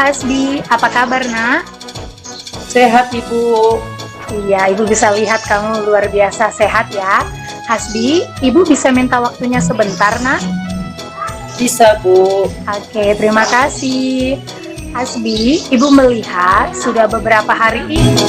Hasbi, apa kabar nak? Sehat Ibu. Iya, Ibu bisa lihat kamu luar biasa sehat ya. Hasbi, Ibu bisa minta waktunya sebentar nak? Bisa Bu. Oke, terima kasih. Hasbi, Ibu melihat sudah beberapa hari ini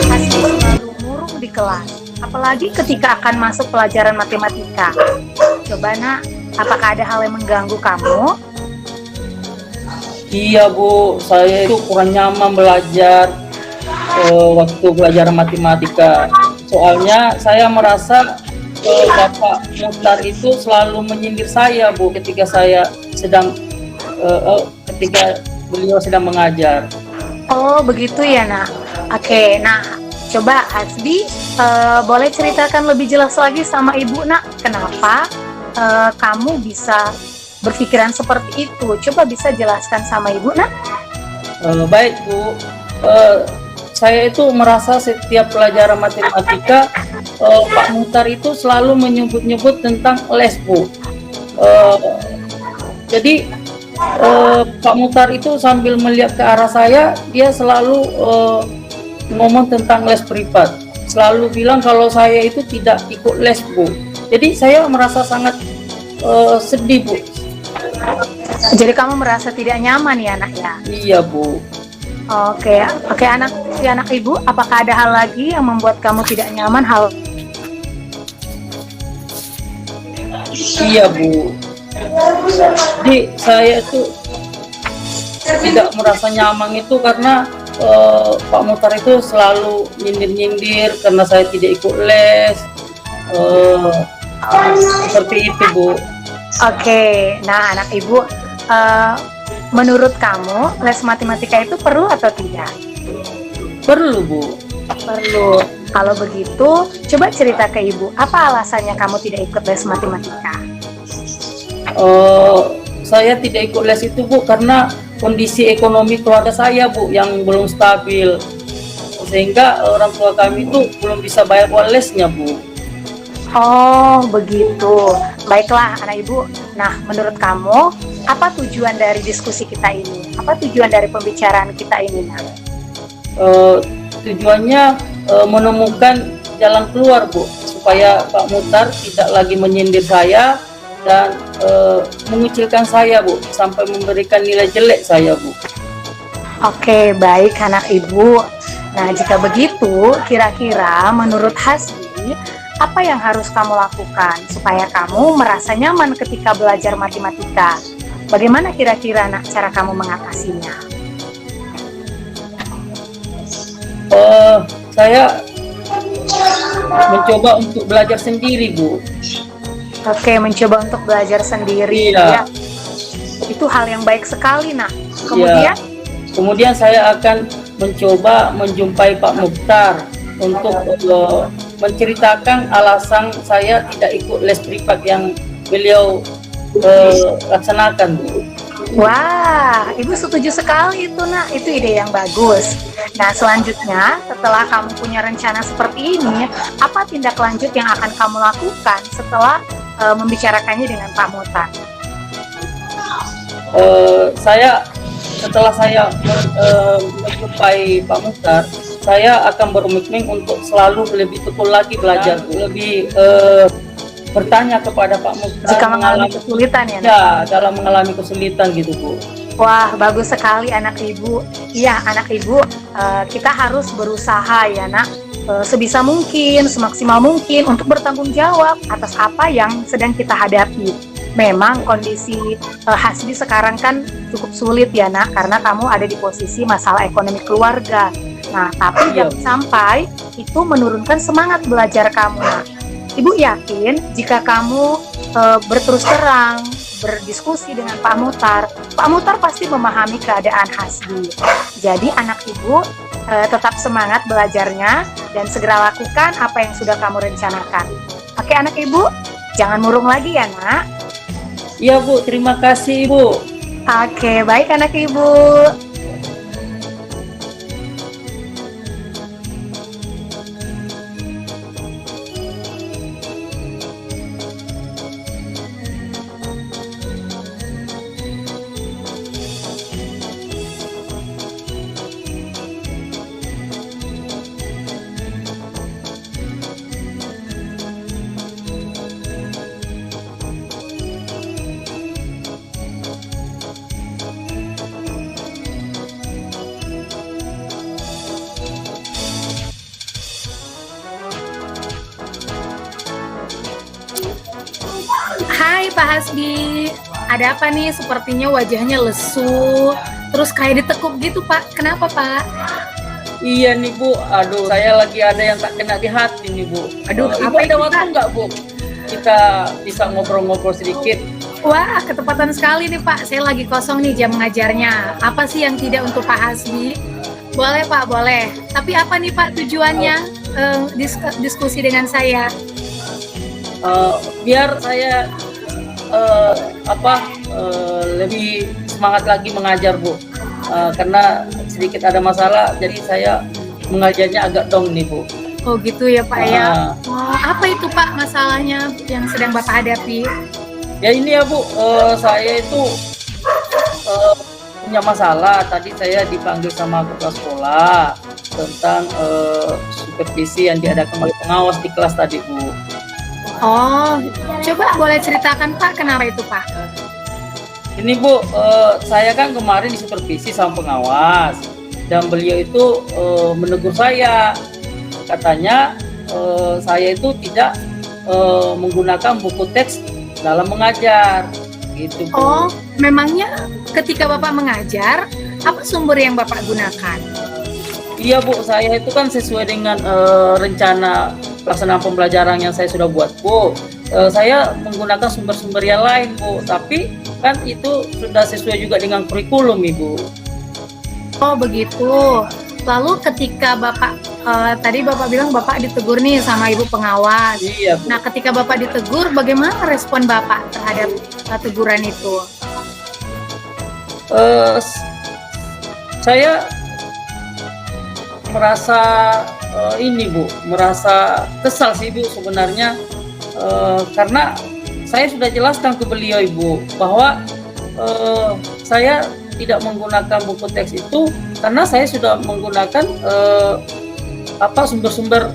Hasbi selalu murung di kelas, apalagi ketika akan masuk pelajaran matematika. Coba nak, apakah ada hal yang mengganggu kamu? Iya Bu, saya itu kurang nyaman belajar waktu belajar matematika. Soalnya saya merasa Bapak Muhtar itu selalu menyindir saya Bu ketika saya sedang ketika beliau sedang mengajar. Oh begitu ya nak. Oke, nah coba Hasbi boleh ceritakan lebih jelas lagi sama ibu nak, kenapa kamu bisa berpikiran seperti itu? Coba bisa jelaskan sama ibu nak. Baik Bu, saya itu merasa setiap pelajaran matematika Pak Muhtar itu selalu menyebut-nyebut tentang les Bu. Jadi Pak Muhtar itu sambil melihat ke arah saya, dia selalu ngomong tentang les privat. Selalu bilang kalau saya itu tidak ikut les Bu. Jadi saya merasa sangat sedih Bu. Jadi kamu merasa tidak nyaman ya nak ya? Iya Bu. Oke, anak ibu, apakah ada hal lagi yang membuat kamu tidak nyaman Iya Bu. Jadi saya itu tidak merasa nyaman itu karena Pak Muhtar itu selalu nyindir-nyindir karena saya tidak ikut les. Seperti itu Bu. Oke, nah anak ibu, menurut kamu les matematika itu perlu atau tidak? Perlu Bu. Perlu. Kalau begitu, coba cerita ke ibu, apa alasannya kamu tidak ikut les matematika? Saya tidak ikut les itu Bu karena kondisi ekonomi keluarga saya Bu yang belum stabil, sehingga orang tua kami itu belum bisa bayar uang lesnya Bu. Oh begitu, baiklah anak ibu. Nah menurut kamu, apa tujuan dari diskusi kita ini? Apa tujuan dari pembicaraan kita ini nak? Tujuannya menemukan jalan keluar Bu, supaya Pak Muhtar tidak lagi menyindir saya dan mengucilkan saya Bu, sampai memberikan nilai jelek saya Bu. Oke, baik anak ibu. Nah jika begitu, kira-kira menurut Hasbi, apa yang harus kamu lakukan supaya kamu merasa nyaman ketika belajar matematika? Bagaimana kira-kira nak cara kamu mengatasinya? Saya mencoba untuk belajar sendiri Bu. Oke, mencoba untuk belajar sendiri. Iya. Ya. Itu hal yang baik sekali nak. Iya. Kemudian saya akan mencoba menjumpai Pak Muhtar untuk menceritakan alasan saya tidak ikut les privat yang beliau laksanakan Bu. Wah, ibu setuju sekali itu nak. Itu ide yang bagus. Nah selanjutnya, setelah kamu punya rencana seperti ini, apa tindak lanjut yang akan kamu lakukan setelah membicarakannya dengan Pak Muhtar? Setelah saya menjumpai Pak Muhtar, saya akan berkomitmen untuk selalu lebih tekun lagi belajar, lebih bertanya kepada Pak Muhtar jika mengalami kesulitan ya? Ya, dalam mengalami kesulitan gitu Bu. Wah, bagus sekali anak ibu. Iya, anak ibu, kita harus berusaha ya nak, sebisa mungkin, semaksimal mungkin untuk bertanggung jawab atas apa yang sedang kita hadapi. Memang kondisi Hasbi sekarang kan cukup sulit ya nak, karena kamu ada di posisi masalah ekonomi keluarga. Nah, tapi jangan sampai itu menurunkan semangat belajar kamu nak. Ibu yakin jika kamu berterus terang, berdiskusi dengan Pak Muhtar pasti memahami keadaan Hasbi. Jadi anak ibu tetap semangat belajarnya dan segera lakukan apa yang sudah kamu rencanakan. Oke anak ibu, jangan murung lagi ya nak. Iya Bu, terima kasih Bu. Oke, baik anak ibu. Pak Hasbi? Ada apa nih? Sepertinya wajahnya lesu, terus kayak ditekuk gitu Pak. Kenapa Pak? Iya nih Bu, aduh saya lagi ada yang tak kena di hati nih Bu. Aduh, Ibu apa ada itu, waktu Pak? nggak Bu? Kita bisa ngobrol-ngobrol sedikit. Wah, ketepatan sekali nih Pak. Saya lagi kosong nih jam mengajarnya. Apa sih yang tidak untuk Pak Hasbi? Boleh Pak, boleh. Tapi apa nih Pak tujuannya diskusi dengan saya? Biar saya lebih semangat lagi mengajar Bu. Karena sedikit ada masalah, jadi saya mengajarnya agak dong nih Bu. Oh gitu ya Pak ya. Oh, apa itu Pak masalahnya yang sedang Bapak hadapi? Ya ini ya Bu, saya itu punya masalah. Tadi saya dipanggil sama kepala sekolah tentang supervisi yang diadakan oleh pengawas di kelas tadi Bu. Oh, coba boleh ceritakan Pak kenapa itu Pak? Ini Bu, saya kan kemarin disupervisi sama pengawas dan beliau itu menegur saya. Katanya saya itu tidak menggunakan buku teks dalam mengajar, gitu Bu. Oh, memangnya ketika Bapak mengajar, apa sumber yang Bapak gunakan? Iya Bu, saya itu kan sesuai dengan rencana pelaksanaan pembelajaran yang saya sudah buat Bu. Saya menggunakan sumber-sumber yang lain Bu, tapi kan itu sudah sesuai juga dengan kurikulum Ibu. Oh begitu. Lalu ketika Bapak, tadi Bapak bilang Bapak ditegur nih sama Ibu pengawas. Iya Bu. Nah ketika Bapak ditegur, bagaimana respon Bapak terhadap teguran itu? Saya merasa ini Bu, merasa kesal sih Bu sebenarnya, karena saya sudah jelaskan ke beliau Ibu bahwa saya tidak menggunakan buku teks itu karena saya sudah menggunakan sumber-sumber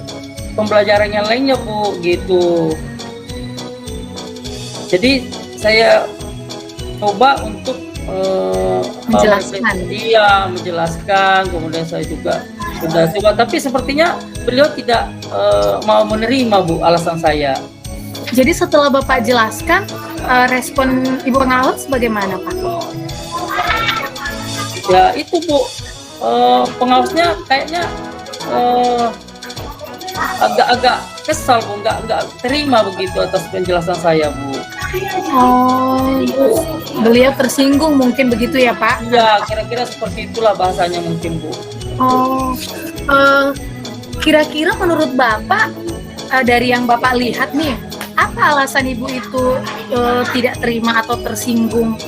pembelajaran yang lainnya Bu, gitu. Jadi saya coba untuk menjelaskan, kemudian saya juga sudah coba, tapi sepertinya beliau tidak mau menerima Bu alasan saya. Jadi setelah Bapak jelaskan, respon Ibu pengawas bagaimana Pak? Ya itu Bu, pengawasnya kayaknya agak-agak kesal Bu, nggak terima begitu atas penjelasan saya Bu. Oh, beliau tersinggung mungkin begitu ya Pak? Ya kira-kira seperti itulah bahasanya mungkin Bu. Oh, kira-kira menurut Bapak, dari yang Bapak lihat nih, apa alasan Ibu itu tidak terima atau tersinggung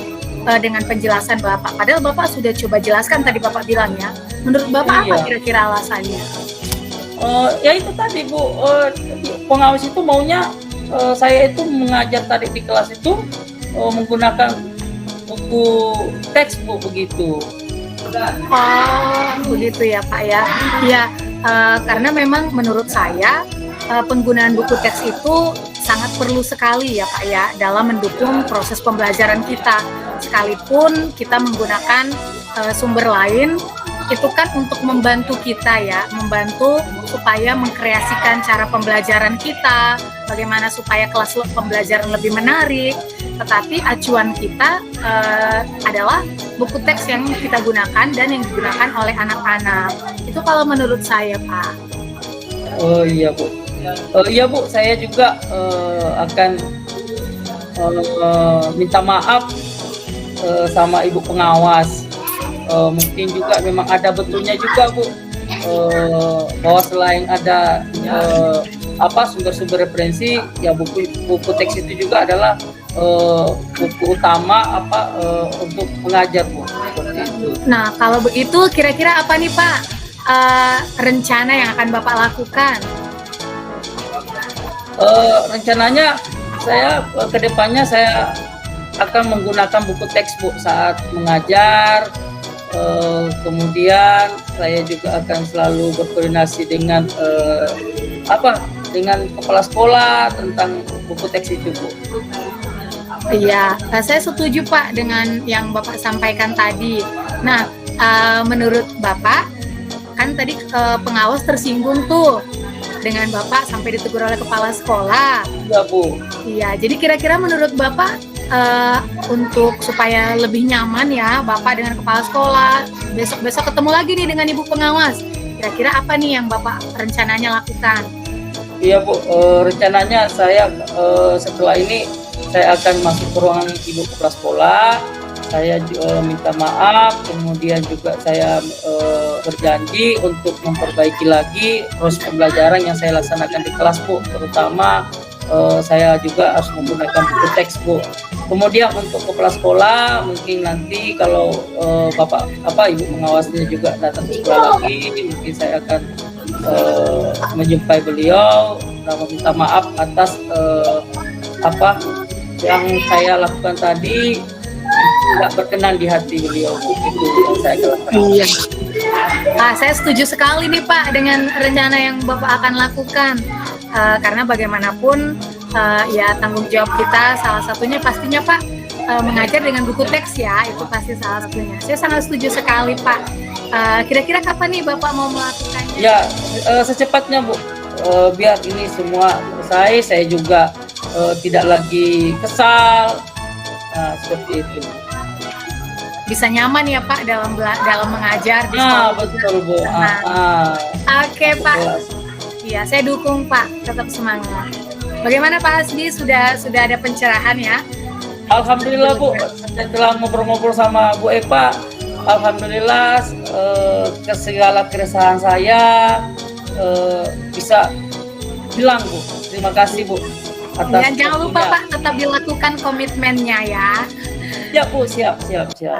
dengan penjelasan Bapak? Padahal Bapak sudah coba jelaskan tadi Bapak bilang ya. Menurut Bapak apa kira-kira alasannya? Ya itu tadi Bu, pengawas itu maunya saya itu mengajar tadi di kelas itu menggunakan buku teks Bu, begitu. Oh, begitu ya Pak ya. Ya, karena memang menurut saya penggunaan buku teks itu sangat perlu sekali ya Pak ya dalam mendukung proses pembelajaran kita. Sekalipun kita menggunakan sumber lain, itu kan untuk membantu kita ya, membantu supaya mengkreasikan cara pembelajaran kita, bagaimana supaya kelas pembelajaran lebih menarik. Tetapi acuan kita adalah buku teks yang kita gunakan dan yang digunakan oleh anak-anak. Itu kalau menurut saya Pak. Oh iya Bu. Iya Bu, saya juga akan minta maaf sama Ibu pengawas. Mungkin juga memang ada betulnya juga Bu, bahwa selain ada sumber-sumber referensi, ya buku teks itu juga adalah buku utama untuk mengajar Bu, seperti itu. Nah kalau begitu kira-kira apa nih Pak rencana yang akan Bapak lakukan? Rencananya saya kedepannya saya akan menggunakan buku teks Bu saat mengajar. Kemudian saya juga akan selalu berkoordinasi dengan dengan kepala sekolah tentang buku teks itu Bu. Iya, saya setuju Pak dengan yang Bapak sampaikan tadi. Nah, menurut Bapak kan tadi pengawas tersinggung tuh dengan Bapak sampai ditegur oleh kepala sekolah. Iya Bu. Iya, jadi kira-kira menurut Bapak untuk supaya lebih nyaman ya Bapak dengan kepala sekolah, besok-besok ketemu lagi nih dengan Ibu pengawas. Kira-kira apa nih yang Bapak rencananya lakukan? Iya Bu, rencananya saya setelah ini saya akan masuk ke ruangan Ibu kepala sekolah. Saya minta maaf, kemudian juga saya berjanji untuk memperbaiki lagi proses pembelajaran yang saya laksanakan di kelas Bu, terutama saya juga harus menggunakan buku teks Bu. Kemudian untuk kepala sekolah mungkin nanti kalau Ibu pengawasnya juga datang ke sekolah lagi, mungkin saya akan menjumpai beliau dan meminta maaf atas apa yang saya lakukan tadi tidak berkenan di hati beliau. Itu yang saya lakukan. Iya. Saya setuju sekali nih Pak dengan rencana yang Bapak akan lakukan. Karena bagaimanapun ya tanggung jawab kita salah satunya pastinya Pak mengajar dengan buku teks ya, itu pasti salah satunya. Saya sangat setuju sekali Pak. Kira-kira kapan nih Bapak mau melakukannya? Ya secepatnya Bu, biar ini semua selesai, saya juga tidak lagi kesal, seperti itu. Bisa nyaman ya Pak dalam mengajar di Nah sekolah. betul Bu. Oke Pak. Iya, saya dukung Pak, tetap semangat. Bagaimana Pak Hasbi, sudah ada pencerahan ya? Alhamdulillah Bu, setelah ngobrol-ngobrol sama Bu Eva, alhamdulillah segala keresahan saya bisa hilang Bu. Terima kasih Bu atas Dan jangan lupa waktunya. Pak, tetap dilakukan komitmennya ya. Ya Bu, siap. Oke.